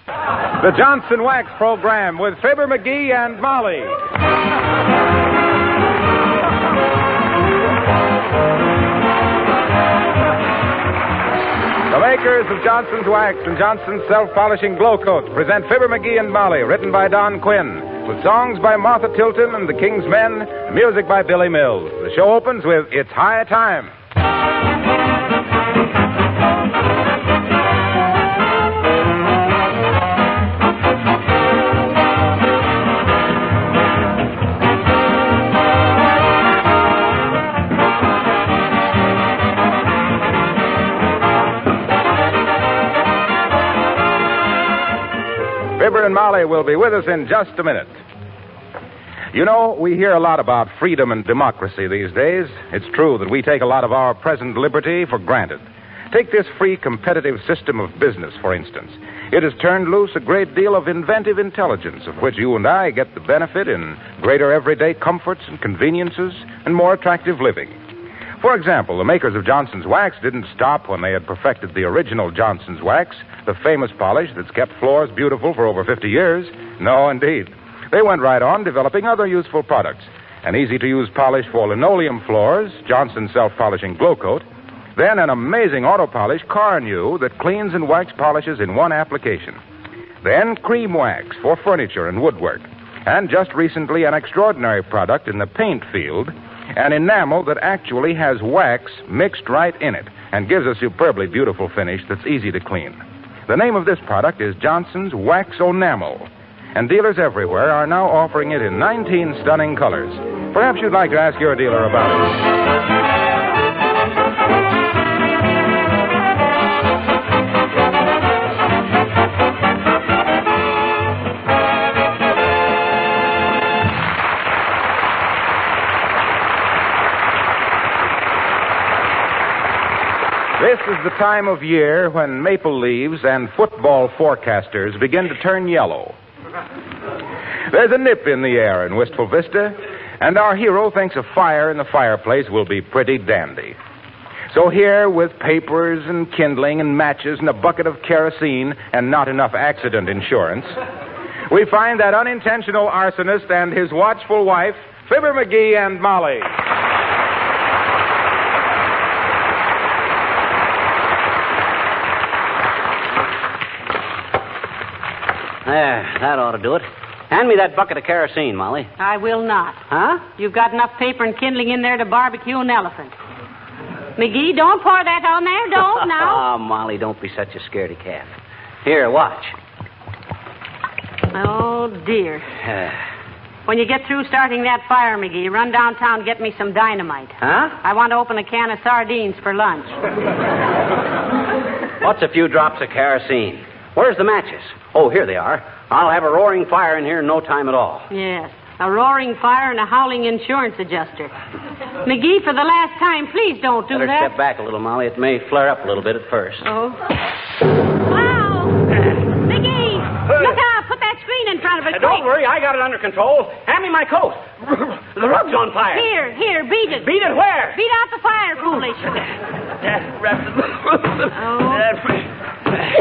The Johnson Wax Program with Fibber McGee and Molly. The makers of Johnson's Wax and Johnson's Self-Polishing Glow Coat present Fibber McGee and Molly, written by Don Quinn, with songs by Martha Tilton and the King's Men, music by Billy Mills. The show opens with It's High Time. Fibber and Molly will be with us in just a minute. You know, we hear a lot about freedom and democracy these days. It's true that we take a lot of our present liberty for granted. Take this free competitive system of business, for instance. It has turned loose a great deal of inventive intelligence, of which you and I get the benefit in greater everyday comforts and conveniences and more attractive living. For example, the makers of Johnson's Wax didn't stop when they had perfected the original Johnson's Wax, the famous polish that's kept floors beautiful for over 50 years. No, indeed. They went right on developing other useful products. An easy-to-use polish for linoleum floors, Johnson's Self-Polishing Glow Coat. Then an amazing auto polish, Car New, that cleans and wax polishes in one application. Then cream wax for furniture and woodwork. And just recently, an extraordinary product in the paint field, an enamel that actually has wax mixed right in it and gives a superbly beautiful finish that's easy to clean. The name of this product is Johnson's Wax Enamel, and dealers everywhere are now offering it in 19 stunning colors. Perhaps you'd like to ask your dealer about it. This is the time of year when maple leaves and football forecasters begin to turn yellow. There's a nip in the air in Wistful Vista, and our hero thinks a fire in the fireplace will be pretty dandy. So here, with papers and kindling and matches and a bucket of kerosene and not enough accident insurance, we find that unintentional arsonist and his watchful wife, Fibber McGee and Molly. There, that ought to do it. Hand me that bucket of kerosene, Molly. I will not. Huh? You've got enough paper and kindling in there to barbecue an elephant. McGee, don't pour that on there. Don't now. Oh, Molly, don't be such a scaredy calf. Here, watch. Oh, dear. When you get through starting that fire, McGee, run downtown and get me some dynamite. Huh? I want to open a can of sardines for lunch. What's a few drops of kerosene? Where's the matches? Oh, here they are. I'll have a roaring fire in here in no time at all. Yes, a roaring fire and a howling insurance adjuster. McGee, for the last time, please don't do Better that. step back a little, Molly. It may flare up a little bit at first. Oh. Wow! McGee, look out. Put that screen in front of it. Don't worry, I got it under control. Hand me my coat. The rug's on fire. Here, beat it. Beat it where? Beat out the fire, foolish.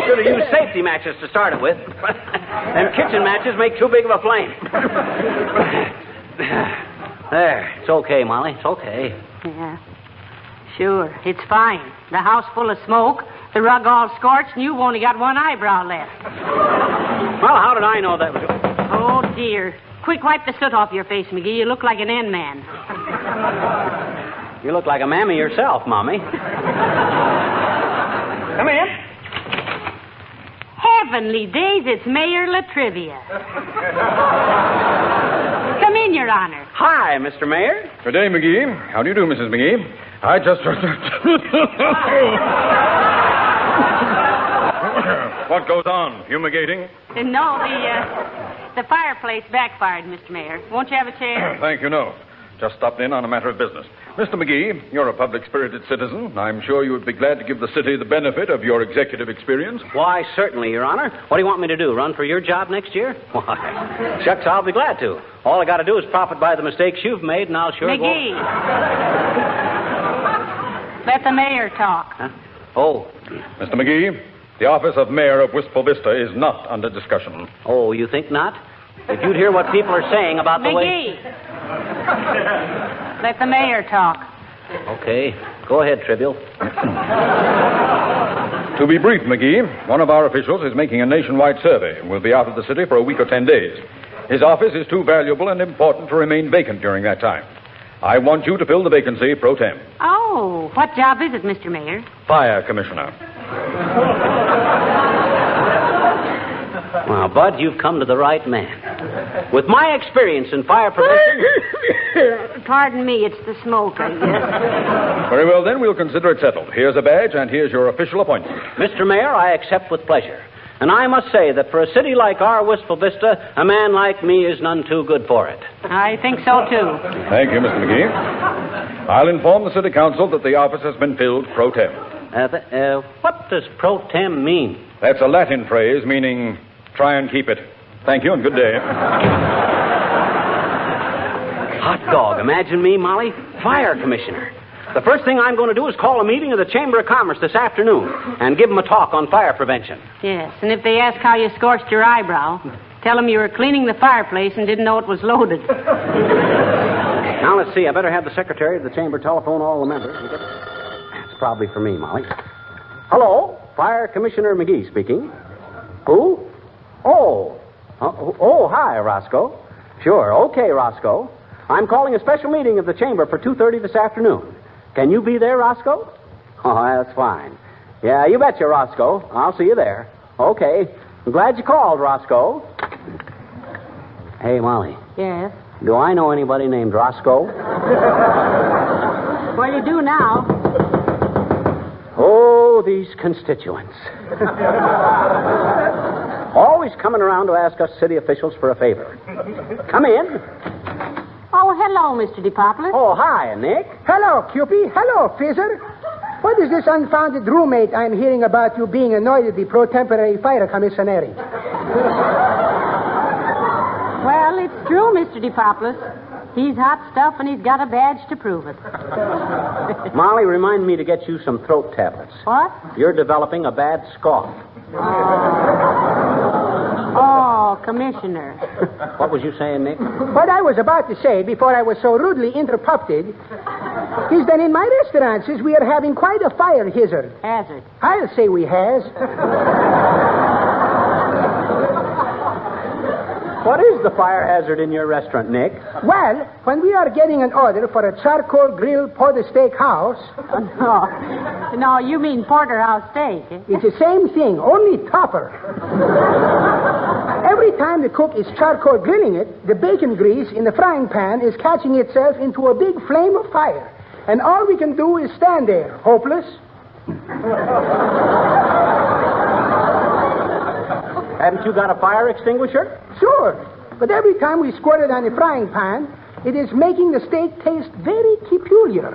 Should have used safety matches to start it with. Them kitchen matches make too big of a flame. There. It's okay, Molly. It's okay. Yeah. Sure. It's fine. The house full of smoke, the rug all scorched, and you've only got one eyebrow left. Well, how did I know that was... Oh, dear. Quick, wipe the soot off your face, McGee. You look like an N-man. You look like a mammy yourself, Mommy. Come in. Heavenly days, it's Mayor Latrivia. Come in, Your Honor. Hi, Mr. Mayor. Good day, McGee. How do you do, Mrs. McGee? I just... What goes on? Fumigating? No, the fireplace backfired, Mr. Mayor. Won't you have a chair? Thank you, no. Just stopped in on a matter of business. Mr. McGee, you're a public-spirited citizen. I'm sure you would be glad to give the city the benefit of your executive experience. Why, certainly, Your Honor. What do you want me to do, run for your job next year? Why, shucks, I'll be glad to. All I got to do is profit by the mistakes you've made, and I'll sure McGee. Let the mayor talk. Huh? Oh. Mr. McGee, The office of mayor of Wistful Vista is not under discussion. Oh, you think not? If you'd hear what people are saying about the way... McGee! Let the mayor talk. Okay. Go ahead, Trivial. To be brief, McGee, one of our officials is making a nationwide survey and will be out of the city for a week or 10 days. His office is too valuable and important to remain vacant during that time. I want you to fill the vacancy pro tem. Oh, what job is it, Mr. Mayor? Fire commissioner. Well, Bud, you've come to the right man. With my experience in fire prevention... Pardon me, it's the smoke, I guess. Very well, then, we'll consider it settled. Here's a badge, and here's your official appointment. Mr. Mayor, I accept with pleasure. And I must say that for a city like our Wistful Vista, a man like me is none too good for it. I think so, too. Thank you, Mr. McGee. I'll inform the city council that the office has been filled pro tem. What does pro tem mean? That's a Latin phrase meaning try and keep it. Thank you and good day. Hot dog. Imagine me, Molly, fire commissioner. The first thing I'm going to do is call a meeting of the Chamber of Commerce this afternoon and give them a talk on fire prevention. Yes, and if they ask how you scorched your eyebrow, tell them you were cleaning the fireplace and didn't know it was loaded. Now, let's see. I better have the secretary of the Chamber telephone all the members. That's probably for me, Molly. Hello, Fire Commissioner McGee speaking. Who? Oh, hi, Roscoe. Sure, okay, Roscoe. I'm calling a special meeting of the Chamber for 2:30 this afternoon. Can you be there, Roscoe? Oh, that's fine. Yeah, you betcha, Roscoe. I'll see you there. Okay. I'm glad you called, Roscoe. Hey, Molly. Yes? Do I know anybody named Roscoe? Well, you do now. Oh, these constituents. Always coming around to ask us city officials for a favor. Come in. Oh, hello, Mr. DePoplis. Oh, hi, Nick. Hello, Cupie. Hello, Fizzer. What is this unfounded roommate I'm hearing about you being annoyed at the pro-temporary fire commissary? Well, it's true, Mr. DePoplis. He's hot stuff, and he's got a badge to prove it. Molly, remind me to get you some throat tablets. What? You're developing a bad cough. Oh, Commissioner. What was you saying, Nick? What I was about to say before I was so rudely interrupted is that in my restaurants we are having quite a fire hazard. Hazard. I'll say we has. What is the fire hazard in your restaurant, Nick? Well, when we are getting an order for a charcoal grill porter steak house... No, you mean porterhouse steak. Eh? It's the same thing, only tougher. Every time the cook is charcoal grilling it, the bacon grease in the frying pan is catching itself into a big flame of fire. And all we can do is stand there, hopeless. Haven't you got a fire extinguisher? Sure, but every time we squirt it on the frying pan, it is making the steak taste very peculiar.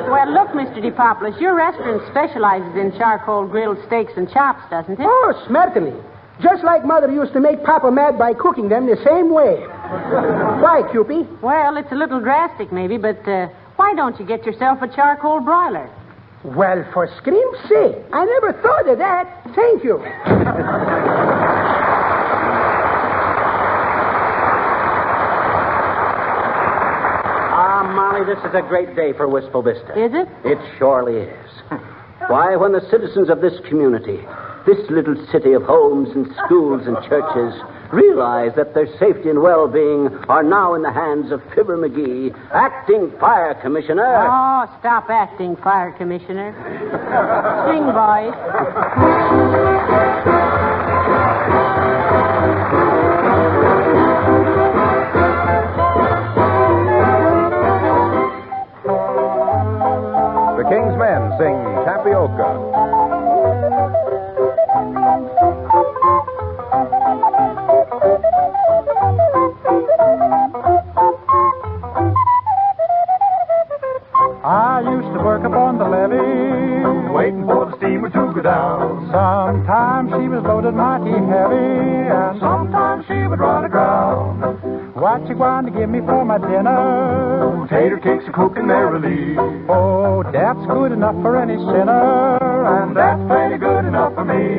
Well, look, Mr. DePoplis, your restaurant specializes in charcoal grilled steaks and chops, doesn't it? Oh, certainly. Just like Mother used to make Papa mad by cooking them the same way. Why, Cupie? Well, it's a little drastic, maybe, but why don't you get yourself a charcoal broiler? Well, for scream's sake, I never thought of that. Thank you. Molly, this is a great day for Wistful Vista. Is it? It surely is. Why, when the citizens of this community, this little city of homes and schools and churches, realize that their safety and well-being are now in the hands of Fibber McGee, acting fire commissioner. Oh, stop acting fire commissioner. Sing, boys. The King's Men sing Tapioca. I used to work upon the levee, waiting for the steamer to go down. Sometimes she was loaded mighty heavy, and Sometimes she would run aground. What you going to give me for my dinner? Tater cakes are cooking merrily. Oh, that's good enough for any sinner. And that's plenty good enough for me.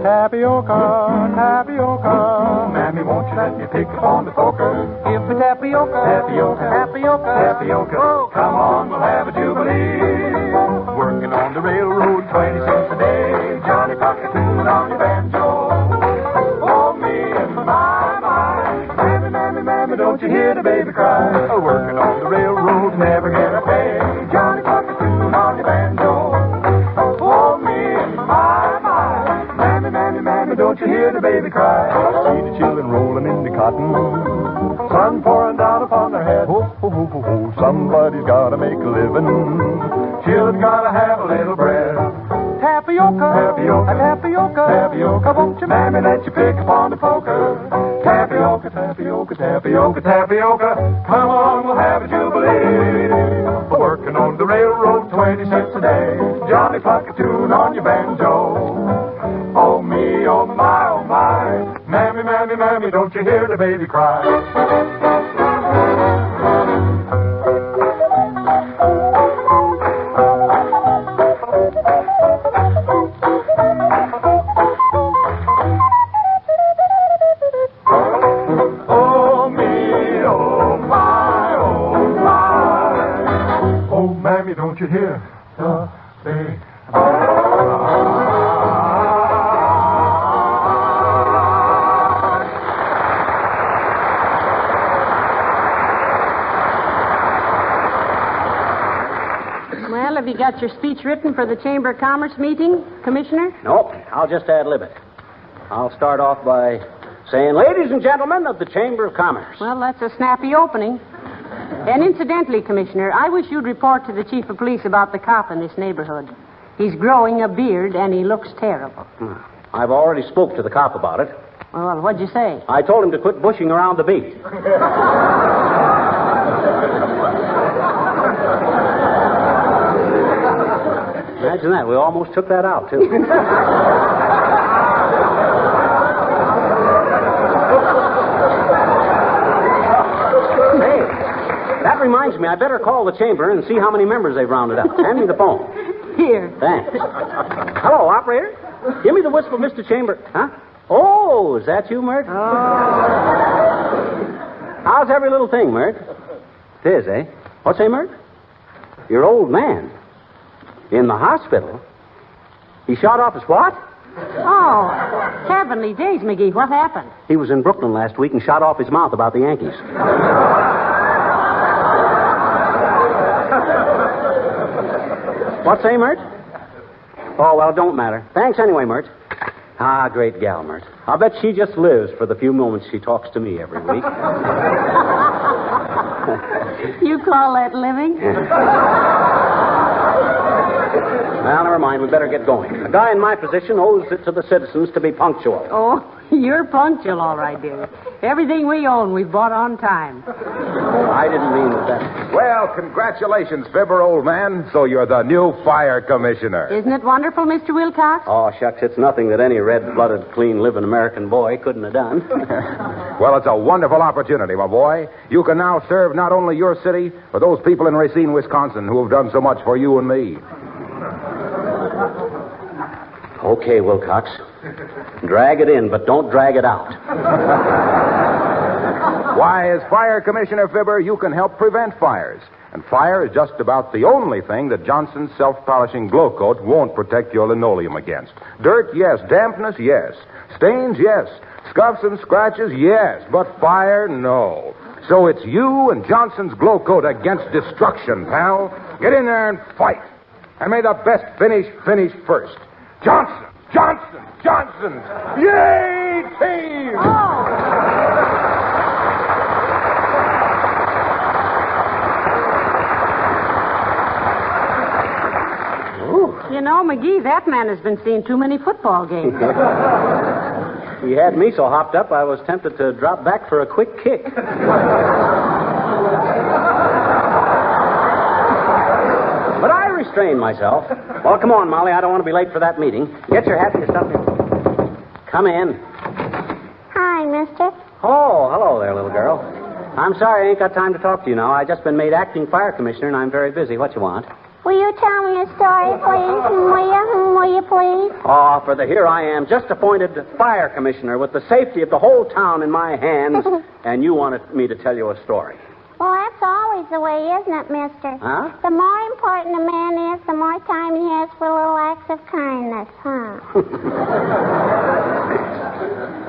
Tapioca, tapioca. Mammy, won't you let me pick upon the poker? Give me tapioca, Tapioca, tapioca, tapioca. Oh. Come on, we'll have a jubilee. Working on the railroad, 20 cents a day. Johnny Pocket tune on your banjo. Oh, me and my. Mammy, mammy, mammy, don't you hear the baby cry? Working on the railroad, never get a pay. Johnny Pocket tune on your banjo. Oh, me and my. Mammy, mammy, mammy, don't you hear the baby cry? See the children rolling in the cotton. Sun pouring down upon their heads. Ho, ho, ho, ho, ho. Somebody's gotta make a living. Children gotta have a little bread. Tapioca, Tapioca, tapioca, tapioca. Won't you Mammy, let you pick upon the poker. Tapioca, tapioca, tapioca, tapioca. Come on, we'll have a jubilee. Working on the railroad, 20 cents a day. Johnny Pocket tune on your banjo. Oh, me, oh, my, oh, my. Mammy, mammy, mammy, don't you hear the baby cry? Oh, me, oh, my, oh, my. Oh, mammy, don't you hear the baby Well, have you got your speech written for the Chamber of Commerce meeting, Commissioner? Nope, I'll just ad-lib it. I'll start off by saying, ladies and gentlemen of the Chamber of Commerce. Well, that's a snappy opening. And incidentally, Commissioner, I wish you'd report to the Chief of Police about the cop in this neighborhood. He's growing a beard, and he looks terrible. I've already spoke to the cop about it. Well, what'd you say? I told him to quit bushing around the beat. Imagine that. We almost took that out, too. Hey, that reminds me. I better call the chamber and see how many members they've rounded up. Hand me the phone. Here. Thanks. Hello, operator. Give me the whistle, Mr. Chamber. Huh? Oh, is that you, Mert? How's every little thing, Mert? It is, eh? What's that, Mert? Your old man. In the hospital? He shot off his what? Oh, heavenly days, McGee. What happened? He was in Brooklyn last week and shot off his mouth about the Yankees. What say, Mert? Oh, well, it don't matter. Thanks anyway, Mert. Ah, great gal, Mert. I'll bet she just lives for the few moments she talks to me every week. You call that living? Well, never mind. We better get going. A guy in my position owes it to the citizens to be punctual. Oh, you're punctual, all right, dear. Everything we own, we've bought on time. I didn't mean that. Well, congratulations, Fibber, old man. So you're the new fire commissioner. Isn't it wonderful, Mr. Wilcox? Oh, shucks, it's nothing that any red-blooded, clean-living American boy couldn't have done. Well, it's a wonderful opportunity, my boy. You can now serve not only your city, but those people in Racine, Wisconsin, who have done so much for you and me. Okay, Wilcox. Drag it in, but don't drag it out. Why, as fire commissioner, Fibber, you can help prevent fires. And fire is just about the only thing that Johnson's self-polishing glow coat won't protect your linoleum against. Dirt, yes. Dampness, yes. Stains, yes. Scuffs and scratches, yes. But fire, no. So it's you and Johnson's glow coat against destruction, pal. Get in there and fight. And may the best finish first. Johnson! Johnson! Johnson! Yay, team! You know, McGee, that man has been seeing too many football games. He had me so hopped up, I was tempted to drop back for a quick kick. But I restrained myself. Well, come on, Molly. I don't want to be late for that meeting. Get your hat and your stuff here. Come in. Hi, mister. Oh, hello there, little girl. I'm sorry I ain't got time to talk to you now. I just been made acting fire commissioner, and I'm very busy. What you want? Will you tell me a story, please? Will you please? Oh, for the here I am, just appointed fire commissioner with the safety of the whole town in my hands, and you wanted me to tell you a story. Well, that's always the way, isn't it, mister? Huh? The more important a man is, the more time he has for little acts of kindness, huh?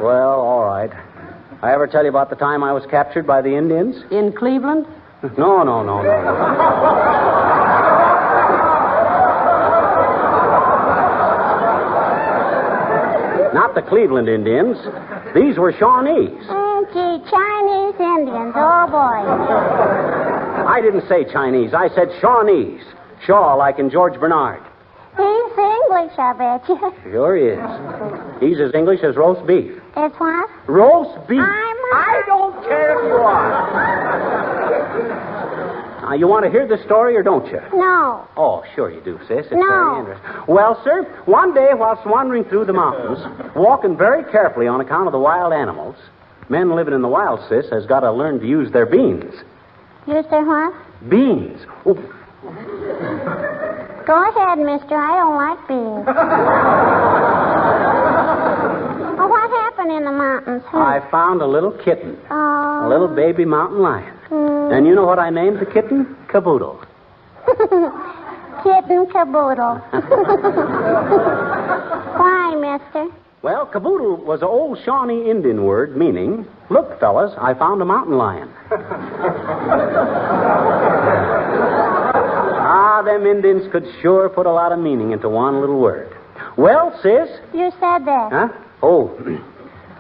Well, all right. I ever tell you about the time I was captured by the Indians? In Cleveland? No. Not the Cleveland Indians. These were Shawnees. Gee, Chinese Indians, oh boy. I didn't say Chinese. I said Shawnees. Shaw, like in George Bernard. He's English, I bet you. Sure he is. He's as English as roast beef. It's what? Roast beef. I don't care if you are. Now, you want to hear this story or don't you? No. Oh, sure you do, sis. It's No. very interesting. Well, sir, one day whilst wandering through the mountains, walking very carefully on account of the wild animals, men living in the wild, sis, has got to learn to use their beans. Use their what? Beans. Oh. Go ahead, mister. I don't like beans. Well, what happened in the mountains? I found a little kitten. Oh. A little baby mountain lion. And you know what I named the kitten? Caboodle. Kitten caboodle. Why, mister? Well, caboodle was an old Shawnee Indian word meaning, look, fellas, I found a mountain lion. Them Indians could sure put a lot of meaning into one little word. Well, sis. You said that. Huh? Oh.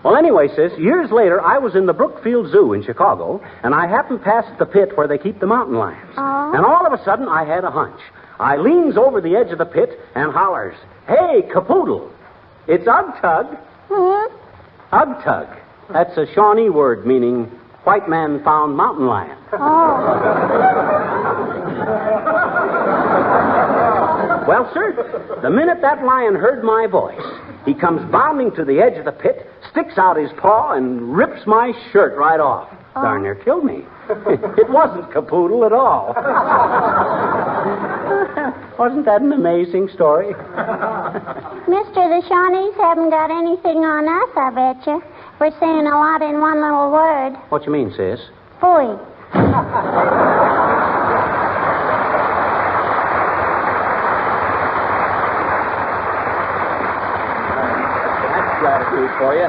Well, anyway, sis, years later, I was in the Brookfield Zoo in Chicago, and I happened past the pit where they keep the mountain lions. Oh. And all of a sudden, I had a hunch. I leans over the edge of the pit and hollers, "Hey, capoodle, it's Ugtug." Hmm? Ugtug. That's a Shawnee word meaning white man found mountain lion. Oh. Well, sir, the minute that lion heard my voice, he comes bounding to the edge of the pit, sticks out his paw, and rips my shirt right off. Oh. Darn near killed me. It wasn't capoodle at all. Wasn't that an amazing story? Mister, the Shawnees haven't got anything on us, I bet you. We're saying a lot in one little word. What you mean, sis? Phooey. Gratitude for you.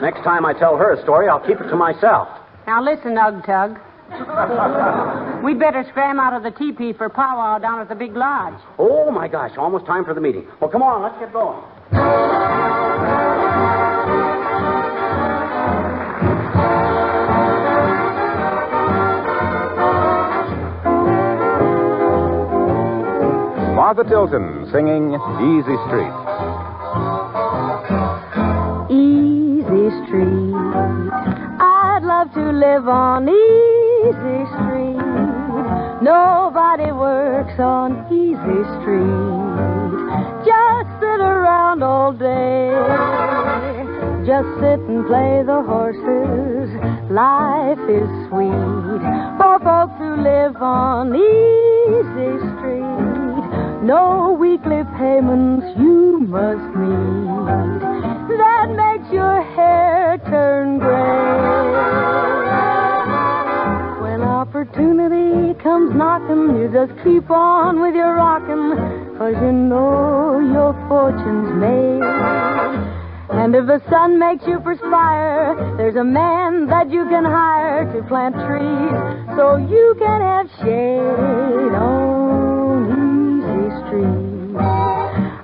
Next time I tell her a story, I'll keep it to myself. Now listen, Ugtug. We'd better scram out of the teepee for powwow down at the big lodge. Oh, my gosh, almost time for the meeting. Well, come on, let's get going. Martha Tilton singing Easy Street. Easy Street. I'd love to live on Easy Street. Nobody works on Easy Street. Just sit around all day. Just sit and play the horses. Life is sweet for folks who live on Easy Street. No weekly payments you must meet. That makes your hair turn gray. When opportunity comes knocking, you just keep on with your rocking, 'cause you know your fortune's made. And if the sun makes you perspire, there's a man that you can hire to plant trees so you can have shade on Easy Street.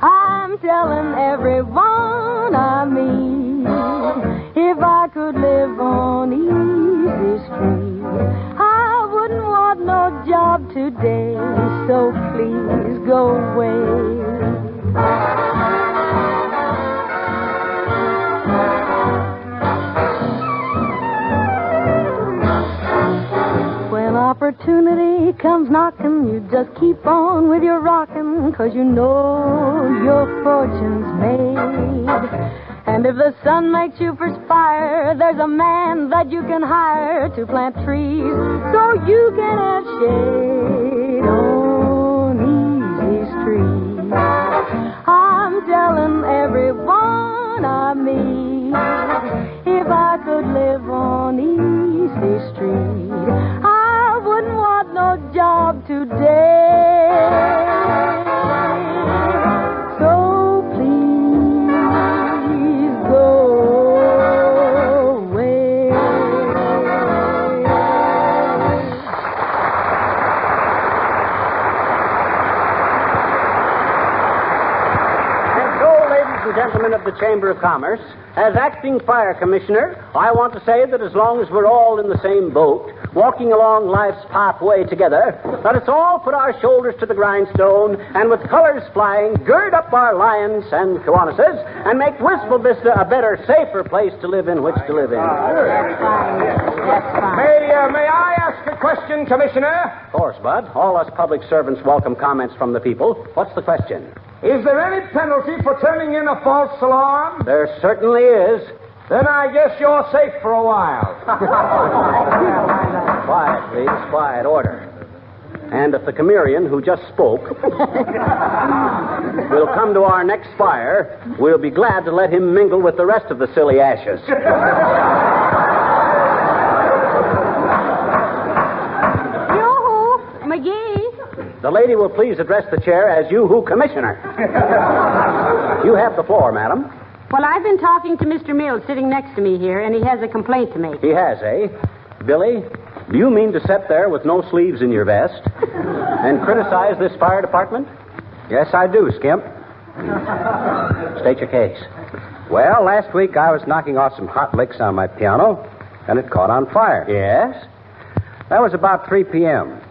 I'm telling everyone I meet, if I could live on Easy Street, I wouldn't want no job today, so please go away. When opportunity comes knocking, you just keep on with your rocking, 'cause you know your fortune's made. And And if the sun makes you perspire, there's a man that you can hire to plant trees so you can have shade on easy street. I'm telling everyone I meet, if I could live on easy street, I wouldn't want no job today. So please go away. And so, ladies and gentlemen of the Chamber of Commerce, as acting fire commissioner, I want to say that as long as we're all in the same boat, walking along life's pathway together, let us all put our shoulders to the grindstone and with colors flying, gird up our lions and kiwanuses and make Wistful Vista a better, safer place to live in which to live in. That's fine. That's fine. May I ask a question, Commissioner? Of course, Bud. All us public servants welcome comments from the people. What's the question? Is there any penalty for turning in a false alarm? There certainly is. Then I guess you're safe for a while. Quiet, please. Quiet. Order. And if the Marian, who just spoke, will come to our next fire, we'll be glad to let him mingle with the rest of the silly ashes. Yoo-hoo, McGee. The lady will please address the chair as you-hoo commissioner. You have the floor, madam. Well, I've been talking to Mr. Mills sitting next to me here, and he has a complaint to make. He has, eh? Billy, do you mean to sit there with no sleeves in your vest and criticize this fire department? Yes, I do, Skimp. State your case. Well, last week I was knocking off some hot licks on my piano, and it caught on fire. Yes? That was about 3 p.m.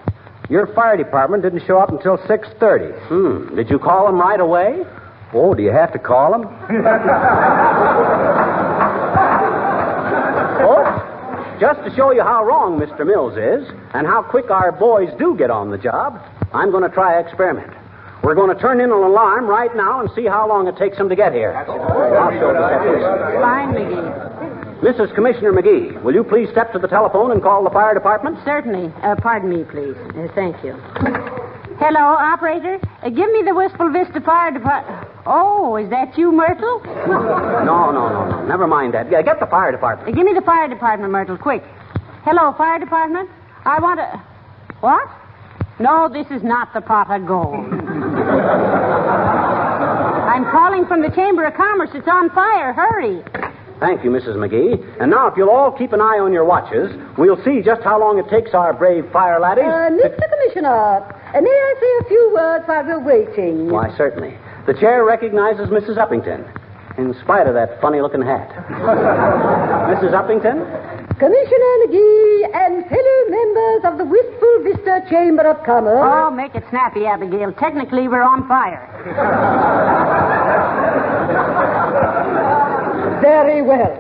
Your fire department didn't show up until 6:30. Did you call him right away? Oh, do you have to call them? Folks, just to show you how wrong Mr. Mills is and how quick our boys do get on the job, I'm going to try an experiment. We're going to turn in an alarm right now and see how long it takes them to get here. I'll show the second. Fine, McGee. Mrs. Commissioner McGee, will you please step to the telephone and call the fire department? Certainly. Pardon me, please. Thank you. Hello, operator. Give me the Wistful Vista Fire Department. Oh, is that you, Myrtle? No. Never mind that. Yeah, get the fire department. Give me the fire department, Myrtle, quick. Hello, fire department. I want to... What? No, this is not the pot of gold. I'm calling from the Chamber of Commerce. It's on fire. Hurry. Thank you, Mrs. McGee. And now, if you'll all keep an eye on your watches, we'll see just how long it takes our brave fire laddies... Mr. Commissioner, may I say a few words while we're waiting? Why, certainly. The chair recognizes Mrs. Uppington, in spite of that funny-looking hat. Mrs. Uppington? Commissioner McGee and fellow members of the Wistful Vista Chamber of Commerce... Oh, make it snappy, Abigail. Technically, we're on fire. Very well.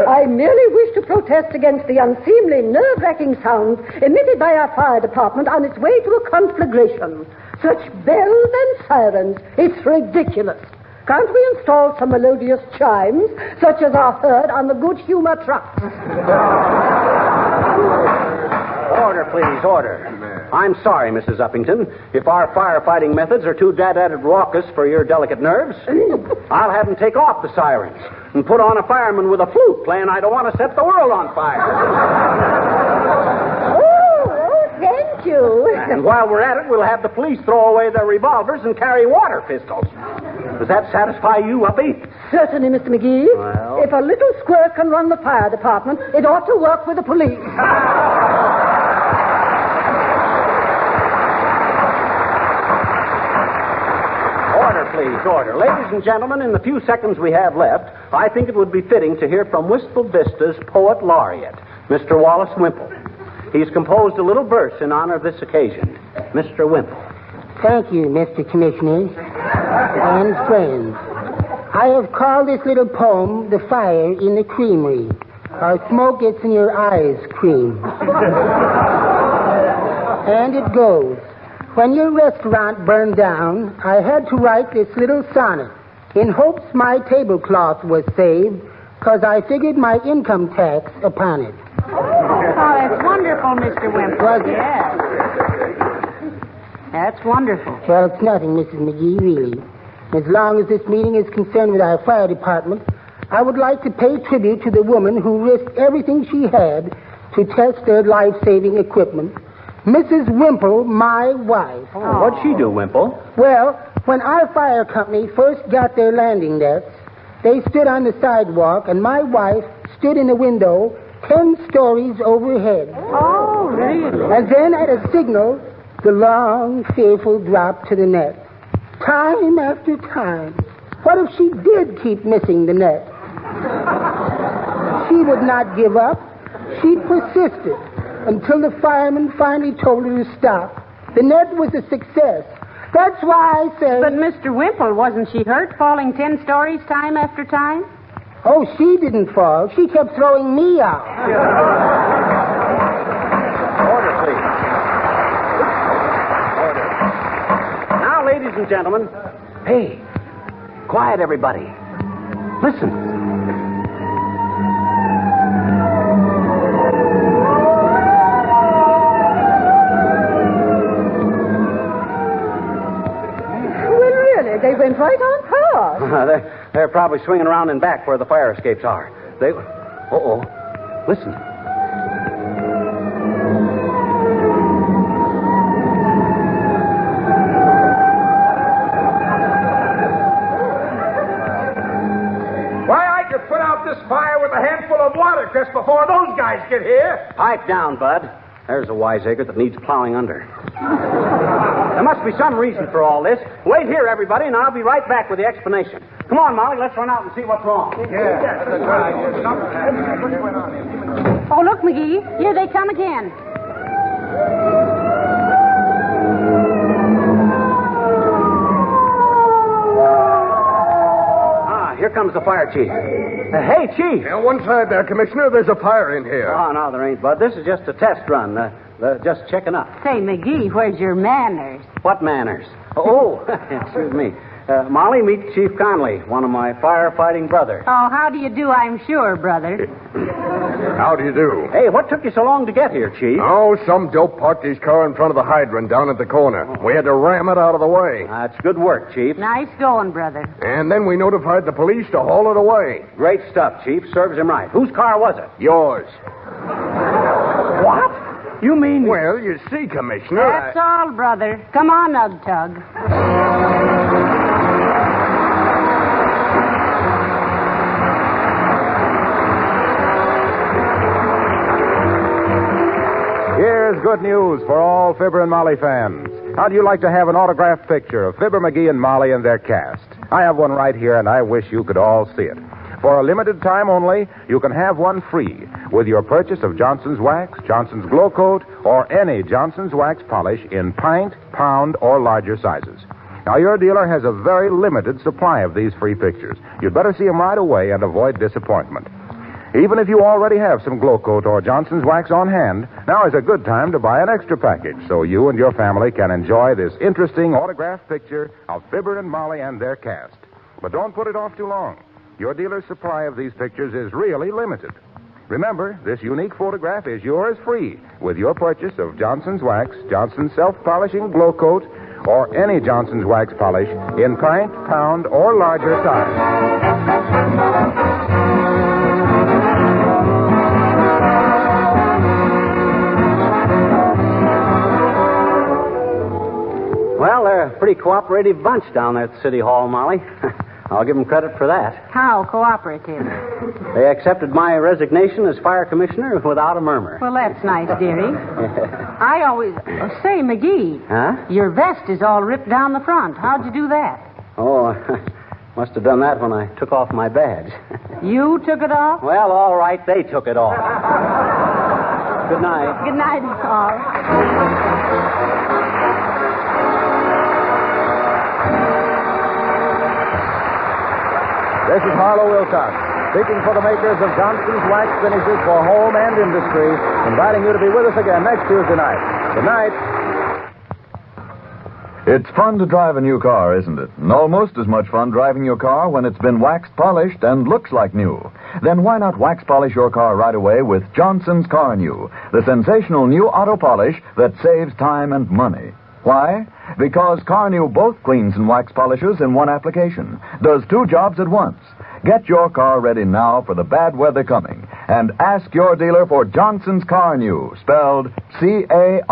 I merely wish to protest against the unseemly, nerve-wracking sounds emitted by our fire department on its way to a conflagration. Such bells and sirens, it's ridiculous. Can't we install some melodious chimes, such as are heard on the Good Humor trucks? Order, please, order. I'm sorry, Mrs. Uppington. If our firefighting methods are too dad-added raucous for your delicate nerves, I'll have them take off the sirens and put on a fireman with a flute playing I Don't Want to Set the World on Fire. Oh, thank you. And while we're at it, we'll have the police throw away their revolvers and carry water pistols. Does that satisfy you, Uppy? Certainly, Mr. McGee. Well... If a little squirt can run the fire department, it ought to work with the police. Order, please, order. Ladies and gentlemen, in the few seconds we have left, I think it would be fitting to hear from Wistful Vista's poet laureate, Mr. Wallace Wimple. He's composed a little verse in honor of this occasion. Mr. Wimple. Thank you, Mr. Commissioner and friends. I have called this little poem The Fire in the Creamery. Our smoke gets in your eyes, cream. And it goes. When your restaurant burned down, I had to write this little sonnet in hopes my tablecloth was saved, 'cause I figured my income tax upon it. Oh, that's wonderful, Mr. Wimple. Was it? Yes. That's wonderful. Well, it's nothing, Mrs. McGee, really. As long as this meeting is concerned with our fire department, I would like to pay tribute to the woman who risked everything she had to test their life-saving equipment, Mrs. Wimple, my wife. Oh, what'd she do, Wimple? Well, when our fire company first got their landing nets, they stood on the sidewalk, and my wife stood in the window 10 stories overhead. Oh, really? And then at a signal, the long, fearful drop to the net. Time after time. What if she did keep missing the net? She would not give up. She persisted until the firemen finally told her to stop. The net was a success. That's why I say... But, Mr. Wimple, wasn't she hurt falling 10 stories time after time? Oh, she didn't fall. She kept throwing me out. Order, please. Order. Now, ladies and gentlemen, hey, quiet, everybody. Listen. They went right on past. They're probably swinging around and back where the fire escapes are. Uh-oh. Listen. Why, I could put out this fire with a handful of water just before those guys get here. Pipe down, Bud. There's a wiseacre that needs plowing under. There must be some reason for all this. Wait here, everybody, and I'll be right back with the explanation. Come on, Molly, let's run out and see what's wrong. Yeah, that's right. Oh, look, McGee. Here they come again. Here comes the fire chief. Hey, Chief. Yeah, one side there, Commissioner. There's a fire in here. Oh, no, there ain't, Bud. This is just a test run. Just checking up. Say, McGee, where's your manners? What manners? Oh, excuse me. Molly, meet Chief Conley, one of my firefighting brothers. Oh, how do you do, I'm sure, brother. How do you do? Hey, what took you so long to get here, Chief? Oh, some dope parked his car in front of the hydrant down at the corner. We had to ram it out of the way. That's good work, Chief. Nice going, brother. And then we notified the police to haul it away. Great stuff, Chief. Serves him right. Whose car was it? Yours. What? You mean... Well, you see, Commissioner... That's all, brother. Come on, Ugtug. Here's good news for all Fibber and Molly fans. How'd you like to have an autographed picture of Fibber McGee and Molly and their cast? I have one right here, and I wish you could all see it. For a limited time only, you can have one free with your purchase of Johnson's Wax, Johnson's Glow Coat, or any Johnson's Wax polish in pint, pound, or larger sizes. Now, your dealer has a very limited supply of these free pictures. You'd better see them right away and avoid disappointment. Even if you already have some Glow Coat or Johnson's Wax on hand, now is a good time to buy an extra package so you and your family can enjoy this interesting autographed picture of Fibber and Molly and their cast. But don't put it off too long. Your dealer's supply of these pictures is really limited. Remember, this unique photograph is yours free with your purchase of Johnson's Wax, Johnson's Self-Polishing Glow Coat, or any Johnson's Wax polish in pint, pound, or larger size. Well, they're a pretty cooperative bunch down there at the City Hall, Molly. I'll give them credit for that. How cooperative? They accepted my resignation as fire commissioner without a murmur. Well, that's nice, dearie. I always... say, McGee. Huh? Your vest is all ripped down the front. How'd you do that? Oh, must have done that when I took off my badge. You took it off? Well, all right, they took it off. Good night. Good night, all. This is Harlow Wilcox, speaking for the makers of Johnson's Wax Finishes for Home and Industry, inviting you to be with us again next Tuesday night. Good night. It's fun to drive a new car, isn't it? And almost as much fun driving your car when it's been waxed, polished, and looks like new. Then why not wax polish your car right away with Johnson's Car New, the sensational new auto polish that saves time and money. Why? Because Car New both cleans and wax polishes in one application, does two jobs at once. Get your car ready now for the bad weather coming, and ask your dealer for Johnson's Car New, spelled C-A-R-N-U.